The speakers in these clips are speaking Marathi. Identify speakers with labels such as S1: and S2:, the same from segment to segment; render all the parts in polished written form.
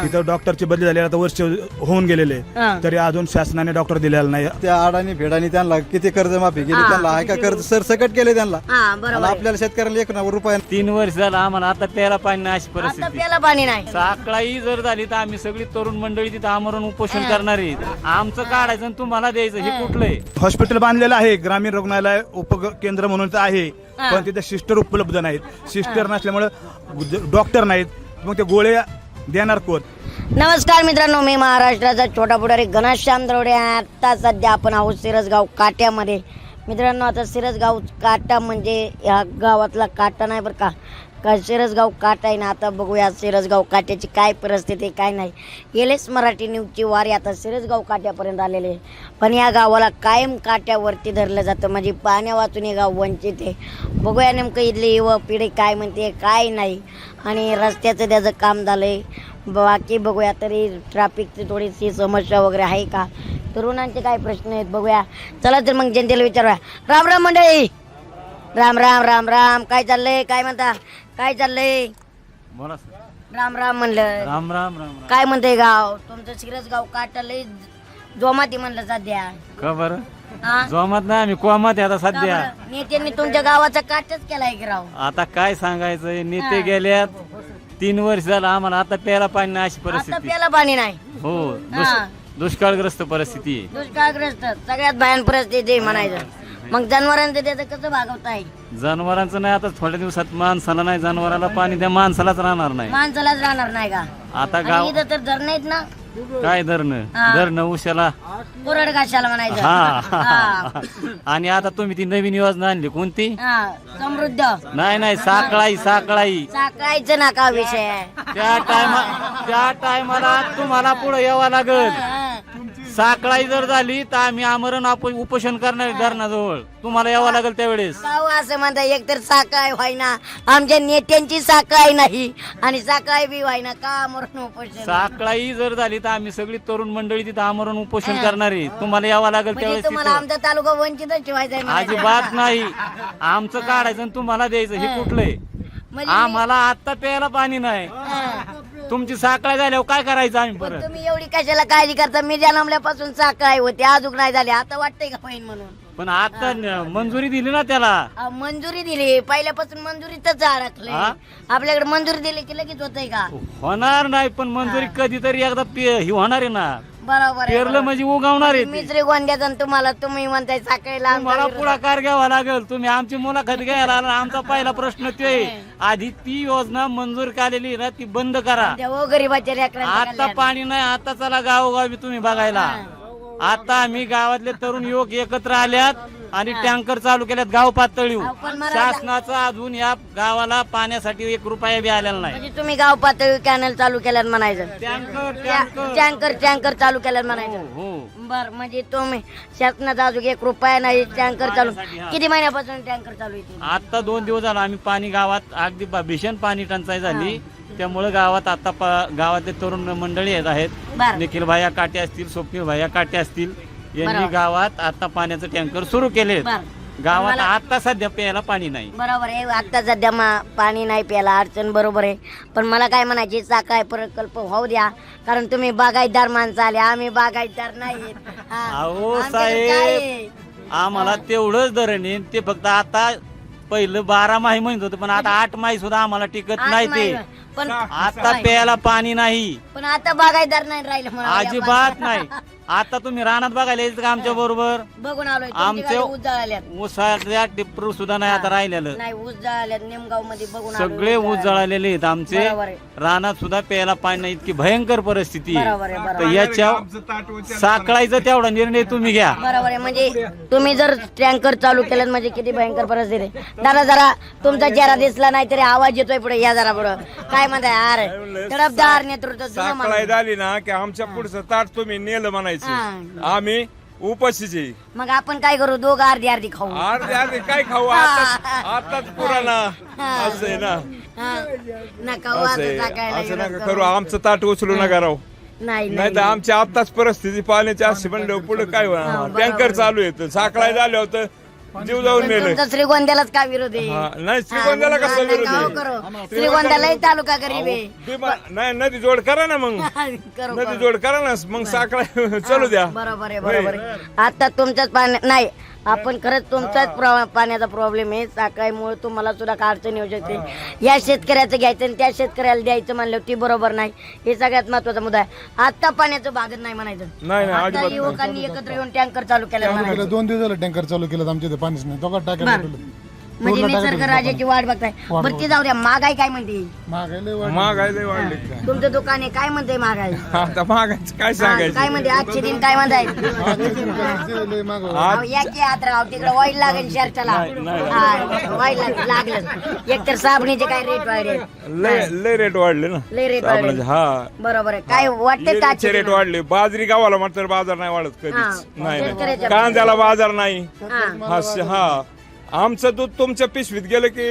S1: तिथं डॉक्टरची बदली झाली आता वर्ष होऊन गेलेले तरी अजून शासनाने डॉक्टर दिलेला नाही.
S2: त्या आडानी भेडानी त्यांना किती कर्जमाफी केली, त्यांना आहे का कर्ज सरसकट केले त्यांना.
S3: बरोबर
S2: आपल्याला शेतकऱ्याला 1 रुपया
S4: 3 वर्ष झालं आम्हाला आता प्यायला पाणी नाही अशी
S3: आता
S4: परिस्थिती.
S3: प्यायला पाणी नाही.
S4: साखळाही जर झाली तर आम्ही सगळी तरुण मंडळी तिथं आमरण उपोषण करणार आहेत. आमचं काढायचं आणि तुम्हाला द्यायचं हे कुठलंय?
S1: हॉस्पिटल बांधलेलं आहे, ग्रामीण रुग्णालय उपकेंद्र म्हणून तर आहे, पण तिथे सिस्टर उपलब्ध नाहीत. सिस्टर नसल्यामुळे डॉक्टर नाहीत, मग ते गोळ्या देणार कोण?
S3: नमस्कार मित्रांनो, मी महाराष्ट्राचा छोटा पुढारी घनश्याम दरोडे. आता सध्या आपण आहोत सिरसगाव काट्यामध्ये. मित्रांनो, आता सिरसगाव काटा म्हणजे ह्या गावातला काटा नाही बरं का सिरसगाव काटा आहे ना. आता बघूया सिरसगाव काट्याची काय परिस्थिती काय नाही. एलएस मराठी न्यूजची वारी आता सिरसगाव काट्यापर्यंत आलेले आहे, पण या गावाला कायम काट्यावरती धरलं जातं. म्हणजे पाण्या वाचून हे गाव वंचित आहे. बघूया नेमकं इथली युवा पिढी काय म्हणते काय नाही, आणि रस्त्याचं त्याचं काम झालं आहे. बाकी बघूया तरी ट्रॅफिकची थोडीशी समस्या वगैरे आहे का, तरुणांचे काय प्रश्न आहेत बघूया. चला तर मग जनतेला विचारूया. राम राम मंडळी, राम राम राम राम. काय चाललंय, काय म्हणता, काय चाललंय?
S4: बोला.
S3: राम राम म्हणलं.
S4: राम राम राम.
S3: काय म्हणतंय गाव तुमचं? सिरसगाव काटालय जोमाती म्हणलं सध्या.
S4: का बरं
S3: हा?
S4: जोमात नाही, आम्ही कोमात आहे आता
S3: का
S4: सध्या.
S3: बरं? नेत्यांनी तुमच्या गावाचा काटच केलाय की राव.
S4: आता काय सांगायचं, नेते गेल्यात. 3 वर्ष झालं आम्हाला आता प्यायला पाणी नाही अशी
S3: आता
S4: परिस्थिती.
S3: प्याला पाणी नाही.
S4: हो,
S3: हा.
S4: दुष्काळग्रस्त परिस्थिती आहे.
S3: दुष्काळग्रस्त सगळ्यात भयान परिस्थिती म्हणायचं. मग जनावरांचं त्याचं कसं भागवताय?
S4: जनावरांचं नाही, आता थोड्या दिवसात माणसाला नाही, जनावराला पाणी द्या, माणसालाच राहणार नाही.
S3: माणसालाच राहणार नाही का?
S4: आता
S3: आणि
S4: गाव
S3: इथं तर धरणं आहेत ना,
S4: काय धरणं
S3: हा.
S4: धरणं उशाला.
S3: कोरड घाशाला म्हणायचं.
S4: हा.
S3: हा.
S4: आणि आता तुम्ही ती नवीन योजना आणली कोणती?
S3: हा, समृद्ध
S4: नाही साखळाई
S3: साकायचं ना का विषय.
S4: त्या टायमाला तुम्हाला पुढे यावं लागल. साखळाई जर झाली तर आम्ही आमरण उपोषण करणार धरणाजवळ, तुम्हाला यावं लागेल त्यावेळेस.
S3: गाव असं म्हणता, एक तर साकाय व्हायना, आमच्या नेत्यांची साकाय नाही आणि साकाय बी व्हायना, का मरण उपोषण.
S4: साखळाई जर झाली तर आम्ही सगळी तरुण मंडळी तिथं आमरण उपोषण करणार आहे, तुम्हाला यावं लागेल
S3: म्हणजे
S4: त्यावेळेस.
S3: तुम्हाला आमचा तालुका वंचितच ठेवायचा आहे म्हणायचं.
S4: अजिबात नाही, आमचं काढायचं आणि तुम्हाला द्यायचं हे कुठलंय?
S3: म्हणजे
S4: आम्हाला आता प्यायला पाणी नाही, तुमची साखळाई झाल्यावर काय करायचं आम्ही
S3: पण
S4: परत?
S3: तुम्ही एवढी कशाला काळजी करता? मी जन्मल्यापासून साकाय होते, अजून नाही झाले, आता वाटतंय का पाहिजे म्हणून?
S4: पण आता मंजुरी दिली ना त्याला.
S3: मंजुरी दिली, पहिल्यापासून मंजुरीतच अडकलंय.
S4: हा?
S3: आपल्याकडे मंजुरी दिली की लगेच होतंय का?
S4: होणार नाही, पण मंजुरी कधीतरी एकदा ही होणार आहे ना.
S3: बरोबर आहे,
S4: पेरलं
S3: बरोबर.
S4: म्हणजे उगवणार आहे ते.
S3: मिसरी गोंद्याचा आणि तुम्ही म्हणताय साकायला
S4: तुम्हाला पुढाकार घ्यावा लागेल. तुम्ही आमची मुलाखत घ्यायला आला, आमचा पहिला प्रश्न ते आहे, आधी ती योजना मंजूर केलेली ना ती बंद करा.
S3: गरीबाच्या लेकरांचं
S4: आता
S3: कल्याण.
S4: पाणी नाही, आता चला गावोगावी तुम्ही बघायला. आता आम्ही गावातले तरुण युवक एकत्र आल्यात आणि टँकर चालू केल्यात गाव पातळीवर.
S3: पण मला-
S4: शासनाचा अजून या गावाला पाण्यासाठी 1 रुपया बी आलेला नाही.
S3: म्हणजे तुम्ही गाव पातळी कॅनल चालू केल्यात म्हणायचं. टँकर चालू केल्यात म्हणायचं.
S4: हो.
S3: बर, म्हणजे तुम्ही शासनाचा अजून 1 रुपया नाही, टँकर चालू.
S4: पाण्यासाठी, हा.
S3: किती महिन्यापासून टँकर चालू आहे?
S4: आता 2 दिवस झाला आम्ही पाणी गावात अगदी भीषण पाणी टंचाई झाली, त्यामुळे गावात आता गावातले तरुण मंडळी आहेत.
S3: बरं.
S4: निखिल भाया काटे असतील, स्वप्नील भाया काटे असतील, यांनी
S3: बरोबर.
S4: गावात आता पाण्याचं टँकर सुरू केले.
S3: बरं.
S4: गावात
S3: आम्हाला-
S4: आता सध्या प्यायला पाणी नाही.
S3: बरोबर आहे, आता सध्या पाणी नाही प्यायला अडचण, बरोबर आहे. पण मला काय म्हणायचे, साकाय प्रकल्प होऊ द्या, कारण तुम्ही बागायतदार माणसं आले, आम्ही बागायतदार नाही.
S4: अहो साहेब, आम्हाला तेवढंच धरण आहे, ते फक्त आता पहिलं 12 माही म्हणत होतं, पण आता 8 माही सुद्धा आम्हाला टिकत नाही ते.
S3: पण
S4: आता प्यायला पाणी नाही,
S3: पण आता बागायतदार नाही राहिलं म्हणा.
S4: अजिबात नाही. आता तुम्ही रानात बघायला यायचं का आमच्या बरोबर?
S3: बघून आलोय,
S4: आमचे
S3: ऊस जळाल्यात.
S4: ऊसाच्या टिप्पर सुद्धा नाही आता राहिलेलं.
S3: नाही, ऊस जळाल्यात निमगाव मध्ये, बघून आलोय,
S4: सगळे ऊस जळालेले आहेत आमचे.
S3: बरोबर आहे.
S4: रानात सुद्धा प्यायला पाणी नाही, इतकी भयंकर परिस्थिती आहे.
S3: बरोबर आहे, बरोबर
S4: तर
S3: आहे.
S4: याच्या साखळायचा तेवढा निर्णय तुम्ही घ्या.
S3: बरोबर आहे, म्हणजे तुम्ही जर टँकर चालू केलं म्हणजे किती भयंकर परिस्थिती आहे. दादा जरा तुमचा चेहरा दिसला नाही तरी आवाज येतोय पुढे, या जरा पुढे. काय म्हणताय? अरे तडफदार नेतृत्व तुझं
S5: साखळाई
S3: म्हणून.
S5: झाली ना की आमच्या पुढचं ताट तुम्ही नेलं म्हणायचं, आम्ही उपाशीचे.
S3: मग आपण काय करू, दोघं अर्धी अर्धी खाऊ.
S5: अर्धे अर्धे काय खाऊ, आताच पुराणा असं आहे ना.
S3: नका हो,
S5: असं
S3: असं
S5: आहे,
S3: टाकायला
S5: असं
S3: गेलं
S5: नका
S3: तर.
S5: करू, आमचं ताट उचलू नका राव.
S3: नाही
S5: नाही तर आमची आताच परिस्थिती पाण्याची अशी म्हणल्यावर पुढे काय होणार?
S3: बरोबर.
S5: टँकर चालू येतं, साखळाई झालं होतं जीव जाऊन मेले.
S3: तुमचा श्रीगोंद्यालाच का विरोध आहे?
S5: हा, नाही श्रीगोंद्याला कसं विरोध
S3: गाव
S5: आहे?
S3: करो श्रीगोंद्यालाही तालुका गरीब आहे.
S5: नाही नदी जोड करा ना मग,
S3: करो
S5: नदी जोड करा ना मग साखळा चालू द्या.
S3: बरोबर आहे बरोबर आहे. आता तुमच्याच पाणी नाही, आपण खरंच तुमचाच पाण्याचा प्रॉब्लेम आहे. साखळीमुळे तुम्हाला सुद्धा काय अडचण येऊ शकते. या शेतकऱ्याचं घ्यायचं आणि त्या शेतकऱ्याला द्यायचं म्हणलं ती बरोबर नाही. हे सगळ्यात महत्वाचा मुद्दा आहे. आता पाण्याचं भागत नाही म्हणायचं.
S5: नाही नाही
S3: आता
S5: अजिबात नाही.
S3: युवकांनी एकत्र येऊन टँकर चालू केला म्हणायचं.
S6: 2 दिवस झाले टँकर चालू केलं आमच्या इथे पाणीच नाही दोघा टाकायला
S3: म्हणजे निसर्ग राजाची वाट बघताय. बरं ते जाऊ द्या, महागाई काय म्हणते?
S5: महागाई लय वाढली काय?
S3: तुमचं दुकान आहे काय म्हणते महागाई?
S5: आता महागाईचं काय
S3: हा,
S5: सांगायचं?
S3: काय म्हणते आजचे दिन काय म्हणताय? या की आत राव तिकडे वाईट लागेल शर्टाला. वाईट लागलं. एकतर साबणीचे काय रेट वाढले?
S5: लय रेट वाढले ना
S3: लय रेट वाढले.
S5: साबणाचे. हा
S3: बरोबर आहे. काय वाटतं का
S5: मिरचीचे रेट वाढले. बाजरी गावाला मात्र बाजार नाही वाढत कधीच.
S3: हा.
S5: नाही नाही.
S3: शेतकऱ्याच्या-
S5: कांद्याला बाजार नाही.
S3: हा
S5: हा आमचं दूध तुमच्या पिशवीत गेलं की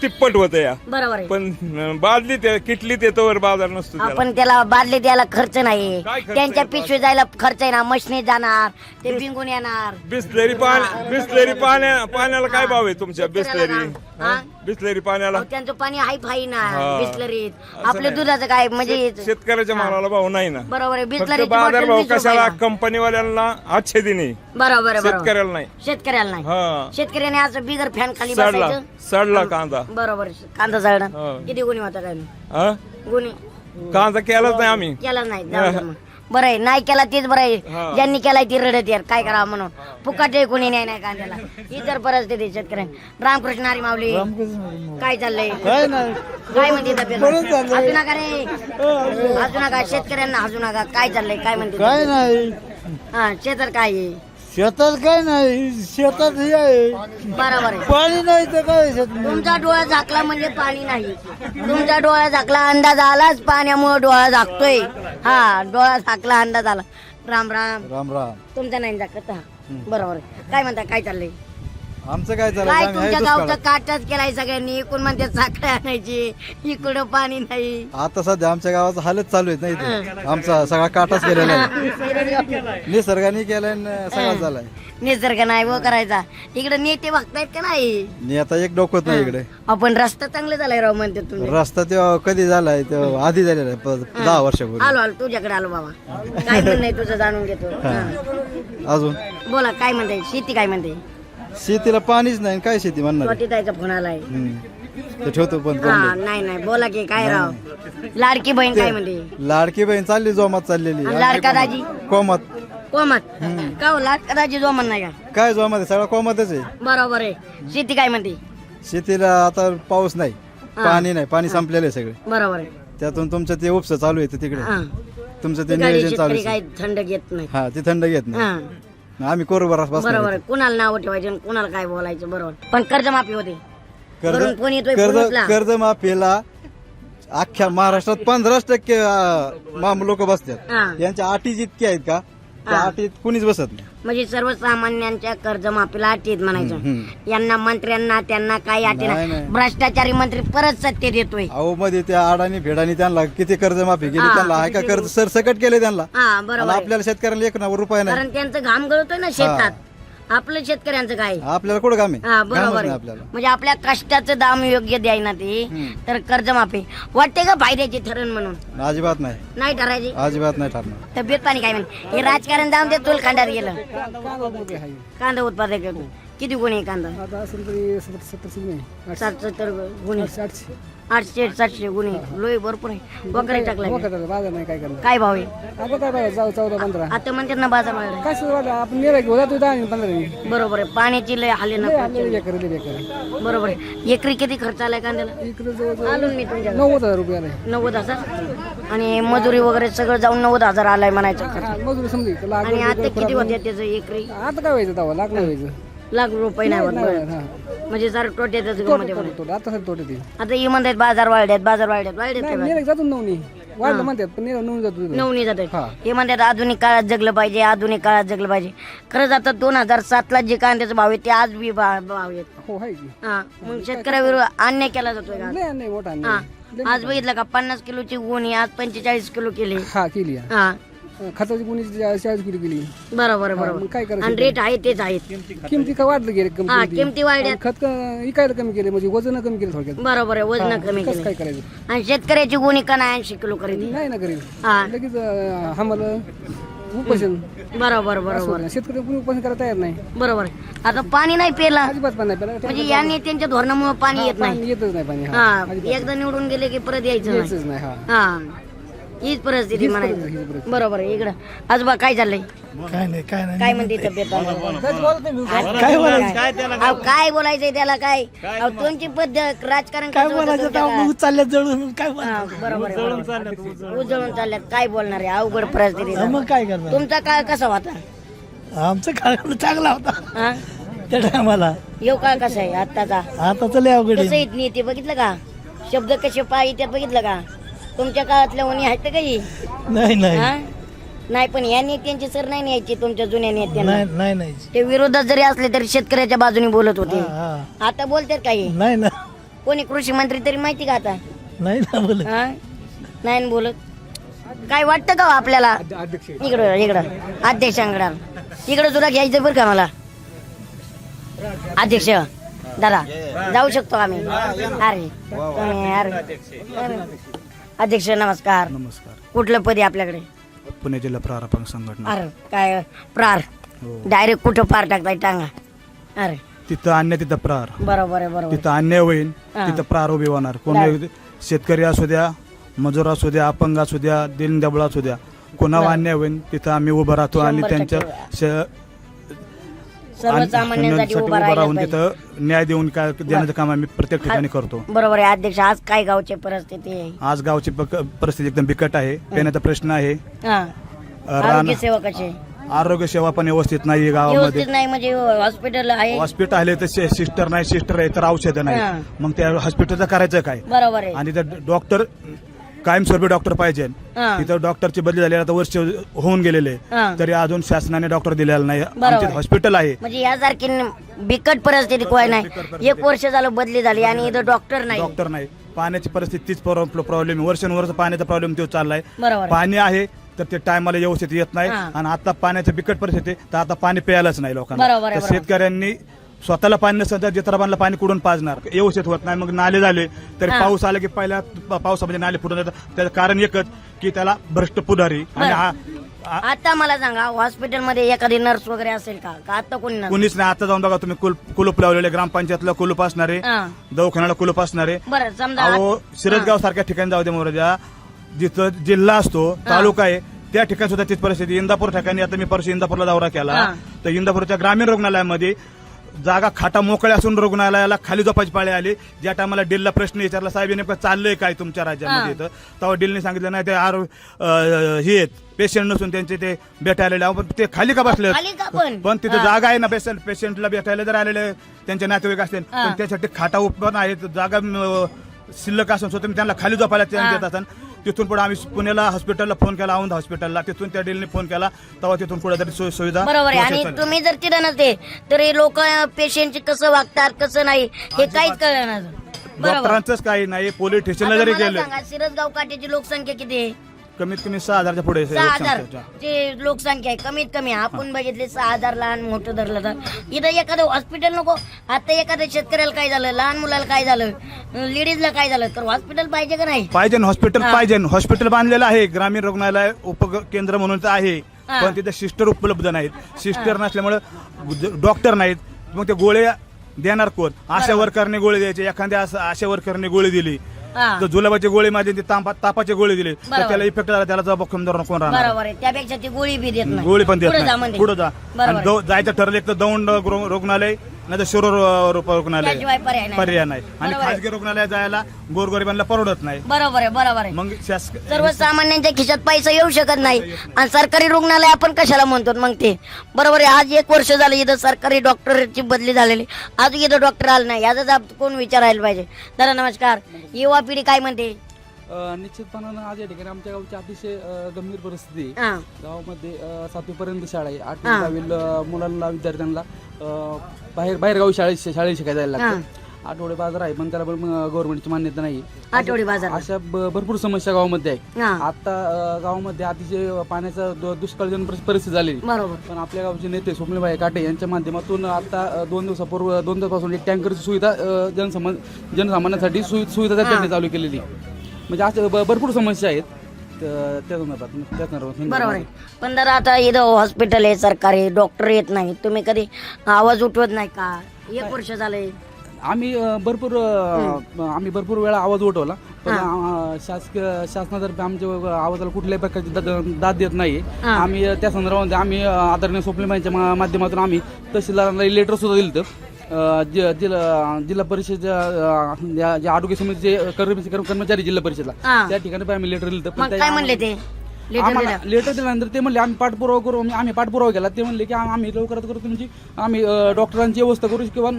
S5: तिप्पट होतं या,
S3: बरोबर आहे.
S5: पण बादली ते किटली ते तोवर बाजार नसतो त्याला.
S3: आपण त्याला बादली द्यायला खर्च नाही.
S5: काय खर्च
S3: त्यांच्या
S5: आहे?
S3: पिशवी जायला खर्च आहे ना. मशनी जाणार, ते बिंगून येणार.
S5: बिसलेरी पाण्याला काय भाव आहे तुमच्या बिसलेरी?
S3: हा?
S5: बिसलेरी पाण्याला
S3: अहो, त्यांचं पाणी हाय फाई ना
S5: हा.
S3: बिस्लरीत.
S5: असं
S3: आपल्या
S5: नाही.
S3: दुधाचं काय म्हणजे
S5: शेतकऱ्याच्या मालाला भाव नाही ना.
S3: बरोबर आहे.
S5: फक्त
S3: बिस्लरीची
S5: बाजार
S3: बॉटल
S5: भाव
S3: 20
S5: कशाला?
S3: रुपयाला.
S5: कंपनीवाल्यांना अच्छे दिने,
S3: बरोबर आहे बरोबर.
S5: शेतकऱ्याला नाही.
S3: शेतकऱ्याला नाही.
S5: हा
S3: शेतकऱ्याने असं बिगर फॅन खाली
S5: सडला
S3: बसायचं.
S5: सडला कांदा.
S3: बरोबर आहे. कांदा जळणार.
S5: हा.
S3: किती गुन्हे होता काय
S5: हा?
S3: गुन्हे
S5: कांदा केलाच नाही आम्ही.
S3: केला नाही. जाऊ दे मग. बरं आहे नाही केला तेच बरं आहे.
S5: हा.
S3: ज्यांनी केलाय ती रडत यार काय करावं म्हणून. फुकट कोणी नाही कांद्याला. ही तर परिस्थिती आहे शेतकऱ्यांनी. रामकृष्ण हरी माऊली काय चाललंय?
S2: काय नाही
S3: काय म्हणते तब्येत? हसू नका रे, हसू नका. शेतकऱ्यांना हसू नका. काय चाललंय काय म्हणते?
S2: काय नाही
S3: हा शेतात काय आहे?
S2: शेतात काय नाही शेतात हे आहे
S3: बरोबर आहे.
S2: पाणी नाही तर काय शेत
S3: तुमचा डोळा झाकला म्हणजे पाणी नाही. तुमचा डोळा झाकला अंदाज आलाच पाण्यामुळे डोळा झाकतोय. हा डोळा झाकला अंदाज आला. राम राम.
S2: राम राम.
S3: तुमचा नाही झाकत. हा बरोबर आहे. काय म्हणता काय चाललंय?
S2: आमचं काय चाललं
S3: काय
S2: आम्ही
S3: तुमच्या
S2: आहे
S3: गावचा
S2: दुष्काळात.
S3: काटाच केलाय सगळ्यांनी. इकडून म्हणते साखर आणायची, इकडं पाणी नाही.
S2: आता सध्या आमच्या गावाचा हालत चालू आहे नाही इथे. आमचा सगळा काटाच केलेला आहे. निसर्गाने केलाय आणि सगळा झालाय.
S3: निसर्ग नाही व करायचा. इकडे नेते बघतायत का नाही?
S2: आणि आता एक डोकत नाही इकडे.
S3: आपण रस्ता चांगला झालाय राव म्हणते तुम्ही.
S2: रस्ता तेव्हा कधी झालाय तेव्हा आधी झालेला आहे 10 वर्षापूर्वी.
S3: आलो आलो तुझ्याकडे आलो बाबा. काय म्हणणं आहे तुझं जाणून घेतो. हा.
S2: अजून
S3: बोला काय म्हणते? शेती काय म्हणते?
S2: शेतीला पाणीच नाही काय शेती म्हणणार आहे?
S3: ताईचा फोन आलाय.
S2: ते ठेवतो पण
S3: हा नाही नाही बोला की काय राव. लाडकी बहीण काय म्हणते?
S2: लाडकी बहीण चालली जोमात चाललेली
S3: आणि लाडका दाजी
S2: कोमात.
S3: कोमत का हो? लाडका दाजी जो म्हण नाही का?
S2: काय जोमात आहे? सगळा कोमातच आहे.
S3: बरोबर आहे. शेती काय म्हणते?
S2: शेतीला आता पाऊस नाही, पाणी नाही, पाणी संपलेलं आहे सगळे.
S3: बरोबर आहे.
S2: त्यातून तुमचं ते उपस चालू आहे तिकडे.
S3: हा.
S2: तुमचं ते
S3: तिकडे
S2: नियोजन चालू
S3: शेतकरी
S2: आहे.
S3: काय थंड घेत नाही.
S2: हा ते थंड घेत
S3: हा
S2: नाही. आम्ही करू बरं
S3: बरोबर आहे. कुणाला नाव ठेवायचे आणि कुणाला काय बोलायचं. बरोबर. पण कर्जमाफी होते. वरून फोन येतोय, फोन उचला.
S2: कर्जमाफीला अख्ख्या महाराष्ट्रात 15% लोक बसतात.
S3: हा.
S2: यांच्या अटी जितकी आहेत का त्या अटीत कुणीच बसत नाही.
S3: म्हणजे सर्वसामान्यांच्या कर्जमाफीला अटी आहेत म्हणायचं. यांना मंत्र्यांना त्यांना काही अटी
S2: नाही,
S3: नाही.
S2: नाही.
S3: भ्रष्टाचारी मंत्री परत सत्तेत येतोय.
S2: अहो मध्ये त्या अडाणी भेडानी त्यांना किती कर्जमाफी केली.
S3: हा.
S2: त्यांना आहे का कर्ज सरसकट केले त्यांना.
S3: हा
S2: आणि
S3: बरोबर आहे.
S2: आपल्याला शेतकऱ्याला 1 रुपया नाही.
S3: कारण त्यांचं घाम गळतोय ना शेतात. आपलं शेतकऱ्यांचं काय?
S2: आपल्याला कुठं काम आहे?
S3: हा
S2: कामच
S3: बरोबर
S2: नाही
S3: आहे.
S2: आपल्याला.
S3: म्हणजे आपल्या कष्टाचं दाम योग्य द्यायना ते तर कर्जमाफी वाटते का फायद्याची ठरण म्हणून?
S2: अजिबात नाही,
S3: नाही ठरायची.
S2: अजिबात नाही ठरणार.
S3: तब्येत पाणी काय म्हणे? हे राजकारण जाऊन ते तुलखंडात गेलं. कांदा उत्पादक आहे. किती गुण आहे कांदा? 770 गुन्हे. 800 700 गुन्हे. लोही भरपूर आहे. वगैरे टाकलाय.
S7: बाजार नाही काय करणार.
S3: काय भाव आहे?
S7: आता काय पाहिजे 14-15
S3: आता म्हणतात ना बाजार वाढला.
S7: काय सुरू आपण नेला घेऊ तू 10-15
S3: बरोबर आहे. पाण्याची लय हाले ना.
S7: बेकार बेकार
S3: बरोबर आहे. एकरी किती खर्च आलाय कांद्याला?
S7: इकडे जवळ
S3: आलो मी तुमच्या
S7: 90,000 रुपये आले.
S3: 90,000 आणि मजुरी वगैरे सगळं जाऊन 90,000 आलाय म्हणायचं खर्च.
S7: मजूर समजी
S3: आणि आता किती होते त्याचं एकरी?
S7: आता काय व्हायचं तेव्हा लाख नाही व्हायचं.
S3: लाख रुपये नाही होत. बरं.
S7: हा.
S3: म्हणजे जर टोट्यातच गंमत आहे.
S7: तोटा आता सर तोटे ते
S3: आता ही म्हणतात बाजार वाढल्यात वाढल्यात
S7: नाही नेले जातो नवनी वाढलं म्हणतात पण नेलं नवनी जातो तिथं.
S3: नवनी
S7: हा.
S3: जातात. हे म्हणतात आधुनिक काळात जगलं पाहिजे, आधुनिक काळात जगलं पाहिजे. खरंच आता 2007 जे कांद्याचा भाव आहे ते आज बी भाव आहेत.
S7: हो आहे की
S3: हा मग शेतकऱ्याविरुद्ध अन्याय केला जातोय का?
S7: नाही मोठा
S3: हा
S7: नाही.
S3: आज बघितलं का 50 किलोची गुणी आज 45 किलो केली.
S7: हा केली
S3: हा
S7: खताची कोणी चाळीस किलो गेली.
S3: बरोबर
S7: मग
S3: बरोबर.
S7: काय करायचं?
S3: आणि रेट आहे तेच आहेत.
S7: किमती का वाढलं गेले
S3: हा किमती वाढल्या.
S7: खत इकायला कमी केले म्हणजे वजन कमी केलं थोडक्यात.
S3: बरोबर आहे, वजन कमी
S7: कसं
S3: केले.
S7: काय करायचं?
S3: आणि शेतकऱ्याची गुणी का नाही 80 किलो खरेदी.
S7: नाही ना करेल
S3: हा
S7: लगेच आम्हाला उपोषण.
S3: बरोबर बरोबर
S7: शेतकरी कोणी उपोषण करायला तयार नाही.
S3: बरोबर. आता पाणी नाही पेला
S7: अजिबात पण नाही पेला.
S3: म्हणजे या नेत्यांच्या धोरणामुळे पाणी येत नाही.
S7: पाणी येतच नाही पाणी.
S3: हा एकदा निवडून गेले की परत यायचं नाही.
S7: यायचंच नाही. हा
S3: हा हीच परिस्थिती म्हणायची. बरोबर आहे. इकडं आजोबा काय चाललंय? काय म्हणते तब्येत? काय बोलायचंय त्याला? काय अहो, तुमची पद्धत राजकारण काय बोलायचं?
S8: चालल्यात जळून काय
S3: बरोबर आहे, उजळून चालल्यात. काय बोलणार आहे? अवघड परिस्थिती.
S8: मग काय करणार?
S3: तुमचा काळ कसा होता?
S8: आमचा काळ चांगला होता
S3: हा
S8: त्या टायमाला.
S3: येऊ काळ कसा आहे आत्ताचा?
S8: आता तर लय अवघड
S3: कसं
S8: आहे.
S3: येत नाही ते बघितलं का? शब्द कसे पाहिजे बघितलं का? तुमच्या काळातल्या उणी आहेत काही?
S8: नाही नाही
S3: हा? नाही पण या नेत्यांची सर नाही न्यायची तुमच्या जुन्या नेत्यांना.
S8: नाही नाही नाही
S3: ते विरोधात जरी असले तरी शेतकऱ्याच्या बाजूने बोलत होते.
S8: हा.
S3: आता बोलतात काही?
S8: नाही ना
S3: कोणी कृषी मंत्री तरी माहिती का आता?
S8: नाही ना बोल.
S3: हा? नाही ना बोलत. काय वाटतं का हो आपल्याला? इकडं इकडं अध्यक्षांकडे इकडं तुला घ्यायचं बरं का मला? अध्यक्ष दादा जाऊ शकतो आम्ही? अरे तुम्ही अरे अध्यक्ष नमस्कार.
S1: नमस्कार.
S3: कुठलं पद आहे आपल्याकडे?
S1: पुणे जिल्हा प्रारंभ संघटना.
S3: अरे काय प्रार
S1: हो.
S3: डायरेक्ट कुठं पार टाकताय टांगा? अरे
S1: तिथं अन्य तिथं प्रार.
S3: बरोबर आहे बरोबर.
S1: तिथं अन्याय होईल
S3: हा.
S1: तिथं प्रार उभी होणार. कोणी शेतकरी असू द्या, मजूर असू द्या, अपंग असू द्या, दिनदबळ असू द्या, कोणावर अन्याय होईल तिथं आम्ही उभं राहतो आणि
S3: 100%
S1: त्यांच्या
S3: सर्वसामान्यांसाठी उभा
S1: राहून
S3: राहायला पाहिजे.
S1: तिथं न्याय देऊन काय देण्याचं काम आम्ही प्रत्येक ठिकाणी करतो.
S3: बरोबर आहे अध्यक्ष. आज काय गावची परिस्थिती आहे?
S1: आज गावची परिस्थिती एकदम बिकट आहे. पिण्याचा प्रश्न आहे.
S3: हा. आरोग्य सेवा कशी आहे?
S1: आरोग्य सेवा पण व्यवस्थित नाही
S3: व्यवस्थित
S1: गावामध्ये.
S3: नाही म्हणजे हॉस्पिटल आहे?
S1: हॉस्पिटल आले तर सिस्टर नाही, सिस्टर आहे तर औषधं
S3: हा.
S1: नाही. मग त्या हॉस्पिटलचं करायचं काय?
S3: बरोबर आहे.
S1: आणि त्या डॉक्टर कायमस्वरूपी डॉक्टर पाहिजे.
S3: हा.
S1: तिथं डॉक्टरची बदली झाली आता वर्ष होऊन गेलेले
S3: हा.
S1: तरी अजून शासनाने डॉक्टर दिलेला नाही.
S3: बरोबर.
S1: आमचे हॉस्पिटल आहे.
S3: म्हणजे यासारखी बिकट परिस्थिती कोण नाही. 1 वर्ष झालं बदली झाली आणि इथं डॉक्टर नाही.
S1: डॉक्टर नाही. पाण्याची परिस्थिती तीच प्रॉब्लेम वर्षानुवर्ष पाण्याचा प्रॉब्लेम तो चाललाय.
S3: बरोबर आहे.
S1: पाणी आहे तर ते टायमाला व्यवस्थित येत नाही.
S3: हा.
S1: आणि आता पाण्याची बिकट परिस्थिती तर आता पाणी प्यायलाच नाही लोकांना.
S3: बरोबर आहे,
S1: तर
S3: बरोबर.
S1: शेतकऱ्यांनी स्वतःला पाणी नसतं तर जित्राबांना पाणी कुठून पाजणार? व्यवस्थित होत नाही. मग नाले झाले तरी
S3: हा.
S1: पाऊस आला की पहिल्या पावसामध्ये नाले फुटून जातात. त्याचं कारण एकच की त्याला भ्रष्ट पुढारी आणि
S3: आता मला सांगा हॉस्पिटलमध्ये एखादी नर्स वगैरे असेल का? का आता कोणी नर्स?
S1: कुणीच नाही. आता जाऊन बघा तुम्ही कुलूप लावलेले, ग्रामपंचायतला कुलूप असणारे,
S3: हा.
S1: दवाखान्याला कुलूप असणारे.
S3: बरं समजा
S1: अहो शिरसगाव सारख्या ठिकाणी जाऊ दे मोरजा, जिथं जिल्हा असतो, तालुका आहे त्या ठिकाणी सुद्धा तीच परिस्थिती. इंदापूर ठिकाणी आता मी परवा इंदापूरला दौरा केला
S3: हा.
S1: तर इंदापूरच्या ग्रामीण रुग्णालयामध्ये जागा खाटा मोकळ्या असून रुग्णालयाला खाली झोपायची पाळी आली. ज्या टायमाला डीलला प्रश्न विचारला साहेब नेमकं चाललंय काय तुमच्या राज्यामध्ये इथं, तेव्हा डीलने सांगितलं नाही ते हे आहेत पेशंट नसून त्यांचे ते भेटायला आले. ते खाली का बसले?
S3: खाली का पण?
S1: पण तिथे जागा आहे ना. पेशंटला भेटायला जर आलेले त्यांचे नातेवाईक असतील पण त्यासाठी खाटा उपलब्ध आहेत. जागा शिल्लक असून स्वतः त्यांना खाली झोपायला देत असतात. तिथून पुढे आम्ही पुण्याला हॉस्पिटलला फोन केला, औंध हॉस्पिटलला. तिथून त्या डीलने फोन केला तेव्हा तिथून पुढे तरी सोय सुविधा.
S3: बरोबर आहे. आणि तुम्ही जर तिथं नसते तरी लोक पेशंटचे कसं वागतात कसं नाही हे काहीच कळलं नाही. बरोबर.
S1: डॉक्टरांचंच काही नाही. पोलीस स्टेशनला
S3: आता
S1: जरी
S3: मला
S1: गेले
S3: सांगा शिरसगाव काट्याची लोकसंख्या किती आहे?
S1: कमीत कमी 6,000च्या पुढे
S3: 6,000 ची लोकसंख्या आहे कमीत कमी. आपण बघितले 6,000 लहान मोठं धरलं तर इथं एखादं हॉस्पिटल नको. आता एखाद्या शेतकऱ्याला काय झालं, लहान मुलाला काय झालं, लेडीजला काय झालं तर हॉस्पिटल पाहिजे का नाही?
S1: पाहिजे. हॉस्पिटल पाहिजे. हॉस्पिटल बांधलेलं आहे. ग्रामीण रुग्णालय उपकेंद्र म्हणून तर आहे पण तिथे सिस्टर उपलब्ध नाहीत. सिस्टर नसल्यामुळे डॉक्टर नाहीत. मग ते गोळे देणार कोण? आशा वर्करने गोळी द्यायचे. एखाद्या आशा वर्करने गोळी दिली तर जुलाबाची गोळी माझी तापाची गोळी दिली तर त्याला इफेक्ट झाला, त्याला जबाबदार कोण राहणार?
S3: बरोबर आहे. त्यापेक्षा ती गोळी बी देत नाही.
S1: गोळी पण देत
S3: पुढे जा
S1: नाही.
S3: म्हणजे.
S1: पुढे जा.
S3: बरोबर
S1: आणि जायचं ठरलं एक तर दौंड रुग्णालय नाही तर शिरूर रुग्णालय
S3: त्याशिवाय पर्याय नाही.
S1: पर्याय नाही. आणि
S3: बरोबर आहे.
S1: खासगी रुग्णालयात जायला गोरगरिबांना परवडत नाही.
S3: बरोबर आहे बरोबर आहे.
S1: मग
S3: सर्वसामान्यांच्या खिशात पैसा येऊ शकत नाही आणि सरकारी रुग्णालय आपण कशाला म्हणतो मग ते? बरोबर आहे. आज 1 वर्ष झालं इथं सरकारी डॉक्टरची बदली झालेली, आज इथं डॉक्टर आला नाही. याचा जाब कोण विचारायला पाहिजे? दादा नमस्कार. युवा पिढी काय म्हणते?
S7: निश्चितपणानं आज या ठिकाणी आमच्या गावची अतिशय गंभीर परिस्थिती आहे.
S3: हा.
S7: गावामध्ये 7वी पर्यंत शाळा आहे. 8वी 10वी मुलांना विद्यार्थ्यांना बाहेर गावी शाळेत शिकायला जायला लागतं. आठवडे बाजार आहे पण त्याला पण गव्हर्नमेंटची मान्यता नाही.
S3: आठवडी बाजार
S7: अशा भरपूर समस्या गावामध्ये आहे.
S3: हा
S7: आता गावामध्ये अतिशय पाण्याचा दुष्काळजनक परिस्थिती झालेली.
S3: बरोबर.
S7: पण आपल्या गावचे नेते स्वप्नीलभाई काटे यांच्या माध्यमातून आता 2 दिवसापासून एक टँकरची सुविधा जनसामान्यांसाठी सुविधा त्या ठिकाणी चालू केलेली. म्हणजे अशा भरपूर समस्या आहेत
S3: बरोबर आहे. पण जर आता इथं हॉस्पिटल आहे सरकारी, डॉक्टर येत नाही, तुम्ही कधी आवाज उठवत नाही का? 1 वर्ष झालंय.
S7: आम्ही भरपूर वेळा आवाज उठवला पण शासनातर्फे आमच्या आवाजाला कुठल्याही प्रकारची दाद देत नाही. आम्ही त्या संदर्भामध्ये आम्ही आदरणीय स्वप्नीलबाईंच्या माध्यमातून आम्ही तहसीलदारांना लेटर सुद्धा दिलं होतं. जिल्हा परिषद जे आरोग्य समितीचे कर्मचारी जिल्हा परिषदला त्या ठिकाणी आम्ही लेटर दिलं
S3: मग काय म्हणले ते?
S7: लेटर दिल्यानंतर ते म्हणले आम्ही पाठपुरावा करू. आम्ही पाठपुरावा केला. ते म्हणले की आम्ही लवकरात करतो, म्हणजे आम्ही डॉक्टरांची व्यवस्था करू किंवा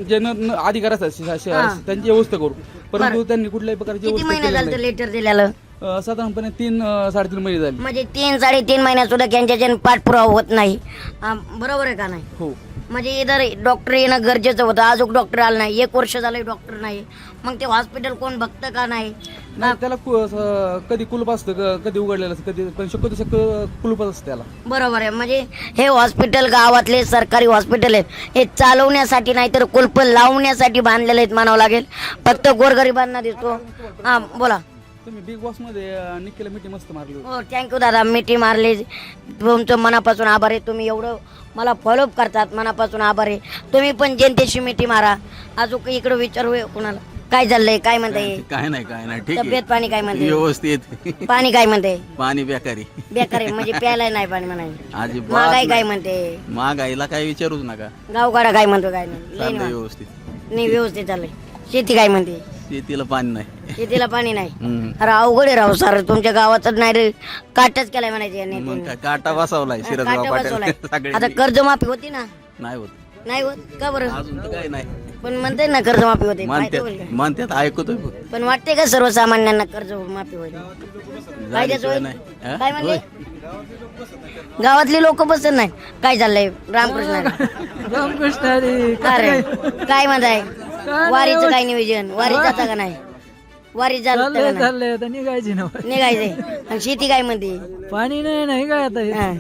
S7: जे अधिकारी असतात त्यांची व्यवस्था करू. परंतु त्यांनी कुठल्याही प्रकारची
S3: किती महिने झाले लेटर दिलेलं?
S7: साधारणपणे 3-3.5 महिने झाले.
S3: म्हणजे 3-3.5 महिन्यात सुद्धा त्यांच्या पाठपुरावा होत नाही. बरोबर आहे का नाही?
S7: हो.
S3: म्हणजे इधर डॉक्टर येणं गरजेचं होतं. अजून डॉक्टर आला नाही. 1 वर्ष झालं डॉक्टर नाही. मग ते हॉस्पिटल कोण बघतं का नाही?
S7: त्याला कधी कुलूप असतं, कधी उघडलेलं असतं, कधी पण शक्यतो कुलूपच असतं त्याला.
S3: बरोबर आहे. म्हणजे हे हॉस्पिटल गावातले सरकारी हॉस्पिटल आहेत, हे चालवण्यासाठी नाही तर कुलप लावण्यासाठी बांधलेले आहेत म्हणावं लागेल. फक्त गोरगरिबांना दिसतो. हा बोला.
S7: तुम्ही बिग बॉस मध्ये निखिल मिठी मस्त मारली.
S3: हो थँक्यू दादा, मिठी मारली. तुमचं मनापासून आभार आहे. तुम्ही एवढं मला फॉलोअप करतात, मनापासून आभार आहे. तुम्ही पण जनतेशी मिठी मारा. अजून इकडं विचारू कुणाला काय चाललंय, काय म्हणताय?
S9: काय नाही ठीक आहे.
S3: तब्येत पाणी काय म्हणते?
S9: व्यवस्थित.
S3: पाणी काय म्हणते?
S9: पाणी बेकारी
S3: बेकार आहे म्हणजे प्यायला नाही पाणी म्हणाय.
S9: अजिबात
S3: महागाई काय
S9: नाही.
S3: म्हणते?
S9: महागाईला काय विचारूच नका.
S3: गावगाडा काय म्हणतो? काय नाही. लई
S9: चाललंय
S3: निवांत.
S9: व्यवस्थित.
S3: नाही व्यवस्थित चाललंय. शेती काय म्हणते?
S9: शेतीला पाणी नाही.
S3: शेतीला पाणी नाही.
S9: हम्म.
S3: अरे अवघड आहे राव सर, तुमच्या गावातच नाही रे. काटच केलाय म्हणायचे या
S9: मग
S3: नेत्यांनी.
S9: काय काटा बसवलाय शिरदगाव
S3: काटा बसवलाय.
S9: पाटील
S3: आता कर्जमाफी होती ना?
S9: नाही होत
S3: नाही होत का बरं?
S9: अजून तर काय नाही.
S3: पण म्हणते ना कर्जमाफी होते. फायदा होईल का?
S9: म्हणतात ऐकतोय बघ.
S3: पण वाटते का सर्वसामान्यांना कर्जमाफी होईल? फायद्याच होईल?
S9: नाही. हा?
S3: काय म्हणले? गावातली लोक बसत नाही. काय चाललंय रामकृष्ण? अरे काय म्हणताय? वारीचं काय नियोजन? वारी जाता का नाही? वारी झालं
S8: निघायची ना
S3: निघायचंय. आणि शेती काय म्हणते?
S8: पाणी नाही काय आता
S3: हा.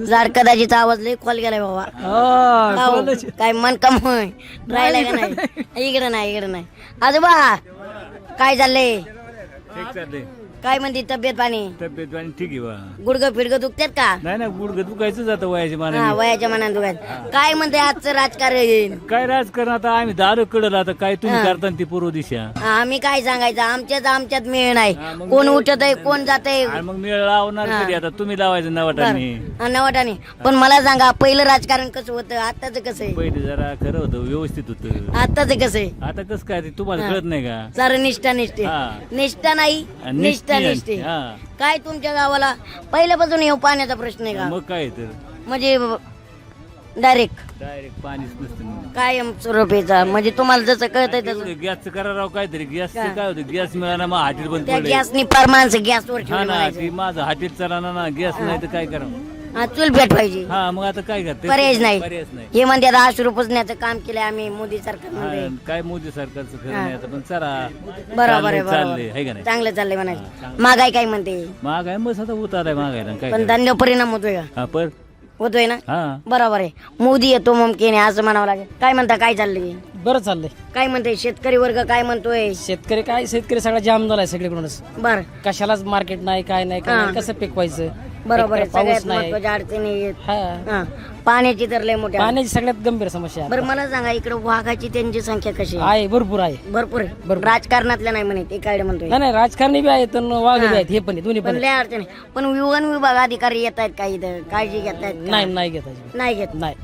S3: जर कदाचित आवाज लय खोल गेलाय बाबा. हो. काय मन कम होय राहिलाय का नाही? इकडे नाही. आजोबा काय चाललंय? काय म्हणते तब्येत पाणी?
S4: तब्येत पाणी ठीक आहे बा.
S3: गुडघं फिडघं दुखतात का?
S4: नाही गुडघं दुखायचं जातं वयाच्या
S3: हा
S4: मानाने.
S3: वयाच्या मनात दुखायचं. काय म्हणते आजचं राजकारण?
S4: काय राजकारण आता आम्ही दारू कडल आता काय तुम्ही करता ती पूर्व दिशा.
S3: आम्ही काय सांगायचं? आमच्यात मेळ नाही. कोण उठत आहे, कोण जात आहे.
S4: आणि मग मेळ लावणार कधी? आता तुम्ही लावायचं नवाटाने.
S3: नवाटाने. पण मला सांगा पहिलं राजकारण कसं होतं, आताच कसं आहे?
S4: पहिले जरा खरं होतं, व्यवस्थित होतं.
S3: आताच कसं आहे?
S4: आता कसं काय ते तुम्हाला कळत नाही का?
S3: सारं निष्ठा
S4: हा.
S3: निष्ठा नाही, निष्ठा निष्ठे.
S4: हा.
S3: काय तुमच्या गावाला पहिल्यापासून येऊ पाण्याचा प्रश्न आहे का?
S4: मग काय तर
S3: म्हणजे डायरेक्ट
S4: पाणीच नसतं.
S3: कायम स्वरूपीचा. म्हणजे तुम्हाला जसं कळतंय तसं.
S4: गॅसचं करा राव काहीतरी. गॅसचं काय होतं, गॅस मिळाला मग हॉटेल बंद
S3: त्या
S4: पडले.
S3: गॅसनी फार माणसं गॅसवर
S4: हा
S3: ठेवली
S4: ना,
S3: म्हणायचं.
S4: ती माझं हॉटेल चालणार ना, गॅस नाही तर काय करा.
S3: चूल पेट पाहिजे.
S4: हा मग आता काय करते?
S3: पर्यायच नाही.
S4: पर्यायच नाही.
S3: हे म्हणते आता आश्रू पुसण्याचं काम केलंय आम्ही मोदी सरकारमध्ये.
S4: हा, काय मोदी सरकारचं खरं नाही आता, पण चला
S3: बरोबर आहे,
S4: चाललंय हाय का नाही?
S3: चांगलं चाललंय म्हणायचं. महागाई काय म्हणते?
S4: महागाई मग आता उताराय महागायला काय
S3: पण
S4: करायचं?
S3: धंद्यावर परिणाम होतोय का?
S4: हा पर
S3: होतोय ना?
S4: हा
S3: बरोबर आहे. मोदी येतो मुमकिन आहे असं म्हणावं लागेल. काय म्हणता? काय चाललंय?
S8: बरं चाललंय.
S3: काय म्हणते शेतकरी वर्ग? काय म्हणतोय?
S8: शेतकरी सगळा जाम झालाय सगळीकडूनच.
S3: बर
S8: कशालाच मार्केट नाही, काय नाही, काय नाही. कसं पिकवायचं?
S3: बरोबर आहे.
S8: एकतर पाऊस
S3: सगळ्यात
S8: नाही.
S3: महत्वाच्या अडचणी आहेत.
S8: हा.
S3: हा. पाण्याची तर लय मोठ्या.
S8: पाण्याची सगळ्यात गंभीर समस्या आहे.
S3: बरं मला सांगा इकडे वाघाची त्यांची संख्या कशी आहे?
S8: आहे भरपूर आहे.
S3: भरपूर आहे. राजकारणातल्या नाही म्हणे ते काय म्हणतोय.
S8: नाही राजकारणी बी आहेत आणि वाघ बी आहेत. हे पण आहे, दोन्ही
S3: पण
S8: पण
S3: लय अडचणी. पण विभाग अधिकारी येत आहेत का इथं? काळजी घेत आहेत?
S8: नाही घेत
S3: नाही घेत.
S8: नाही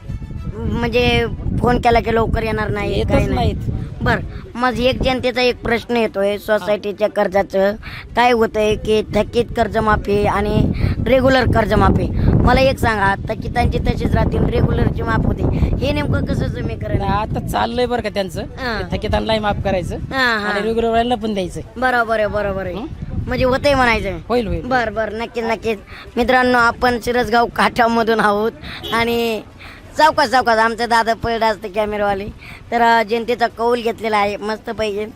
S3: म्हणजे फोन केला की लवकर येणार नाही,
S8: येतच
S3: काही नाही.
S8: नाहीत.
S3: बर मग एक जनतेचा एक प्रश्न येतोय सोसायटीच्या कर्जाचं. काय होतंय की थकीत कर्जमाफी आणि रेग्युलर कर्जमाफी. मला एक सांगा, थकितांची तशीच राहतील, रेग्युलरची माफ होते, हे नेमकं कसं तुम्ही करायला?
S8: आता चाललंय बरं का त्यांचं.
S3: हा.
S8: थकीतांनाही माफ करायचं
S3: हा हा
S8: आणि रेग्युलर वाल्यांना पण द्यायचं.
S3: बरोबर आहे. म्हणजे होतंय म्हणायचं.
S8: होईल.
S3: बर नक्कीच. मित्रांनो आपण शिरसगाव काठामधून आहोत आणि चौकात आमचे दादा पळत असते कॅमेरावाले. तर जनतेचा कौल घेतलेला आहे मस्त पाहिजे.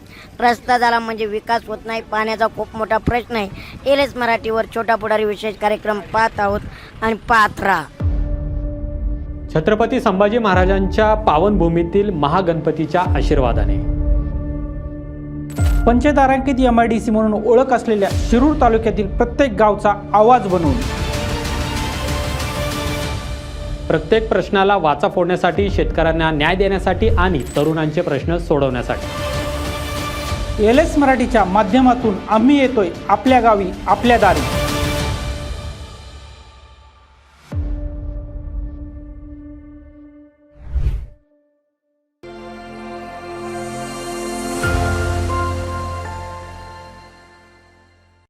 S3: रस्ता झाला म्हणजे विकास होत नाही, पाण्याचा खूप मोठा प्रश्न आहे. एलएस मराठीवर छोटा पुढारी विशेष कार्यक्रम पाहत आहोत आणि पाहत राहा.
S10: छत्रपती संभाजी महाराजांच्या पावनभूमीतील महागणपतीच्या आशीर्वादाने
S11: पंचतारांकित MIDC म्हणून ओळख असलेल्या शिरूर तालुक्यातील प्रत्येक गावचा आवाज बनवून
S10: प्रत्येक प्रश्नाला वाचा फोडण्यासाठी, शेतकऱ्यांना न्याय देण्यासाठी आणि तरुणांचे प्रश्न सोडवण्यासाठी
S11: LS मराठीच्या माध्यमातून आम्ही येतोय आपल्या गावी आपल्या दारी.